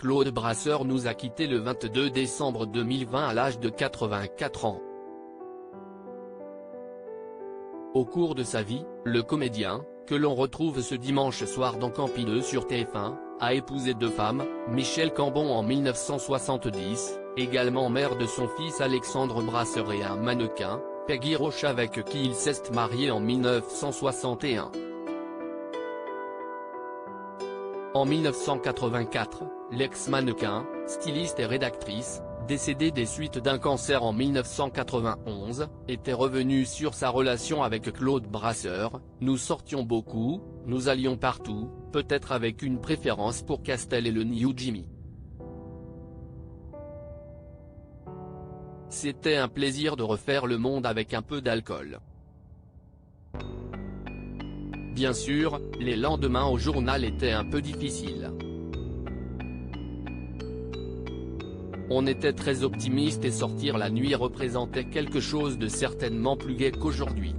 Claude Brasseur nous a quittés le 22 décembre 2020 à l'âge de 84 ans. Au cours de sa vie, le comédien, que l'on retrouve ce dimanche soir dans Campi 2 sur TF1, a épousé 2 femmes, Michel Cambon en 1970, également mère de son fils Alexandre Brasseur, et un mannequin, Peggy Roche, avec qui il s'est marié en 1961. En 1984, l'ex-mannequin, styliste et rédactrice, décédée des suites d'un cancer en 1991, était revenu sur sa relation avec Claude Brasseur. Nous sortions beaucoup, nous allions partout, peut-être avec une préférence pour Castel et le New Jimmy. C'était un plaisir de refaire le monde avec un peu d'alcool. Bien sûr, les lendemains au journal étaient un peu difficiles. On était très optimiste et sortir la nuit représentait quelque chose de certainement plus gai qu'aujourd'hui.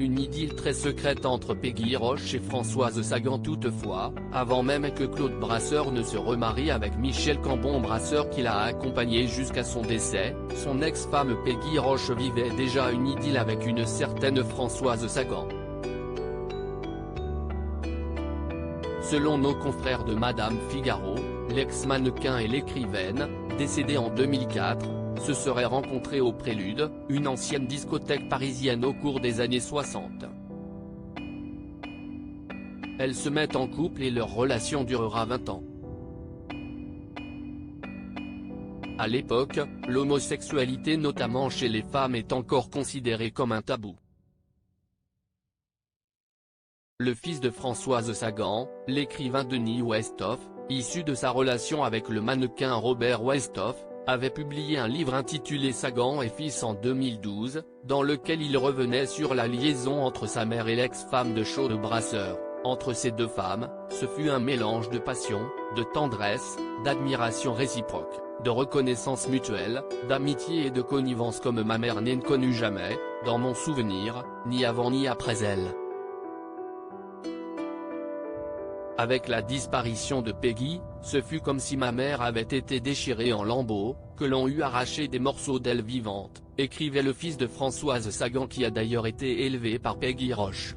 Une idylle très secrète entre Peggy Roche et Françoise Sagan toutefois, avant même que Claude Brasseur ne se remarie avec Michel Cambon Brasseur, qui l'a accompagné jusqu'à son décès. Son ex-femme Peggy Roche vivait déjà une idylle avec une certaine Françoise Sagan. Selon nos confrères de Madame Figaro, l'ex-mannequin et l'écrivaine, décédée en 2004, se seraient rencontrés au Prélude, une ancienne discothèque parisienne au cours des années 60. Elles se mettent en couple et leur relation durera 20 ans. À l'époque, l'homosexualité notamment chez les femmes est encore considérée comme un tabou. Le fils de Françoise Sagan, l'écrivain Denis Westhoff, issu de sa relation avec le mannequin Robert Westhoff, avait publié un livre intitulé Sagan et fils en 2012, dans lequel il revenait sur la liaison entre sa mère et l'ex-femme de Claude Brasseur. Entre ces 2 femmes, ce fut un mélange de passion, de tendresse, d'admiration réciproque, de reconnaissance mutuelle, d'amitié et de connivence comme ma mère n'en connut jamais, dans mon souvenir, ni avant ni après elle. Avec la disparition de Peggy, ce fut comme si ma mère avait été déchirée en lambeaux, que l'on eût arraché des morceaux d'elle vivante, écrivait le fils de Françoise Sagan, qui a d'ailleurs été élevé par Peggy Roche.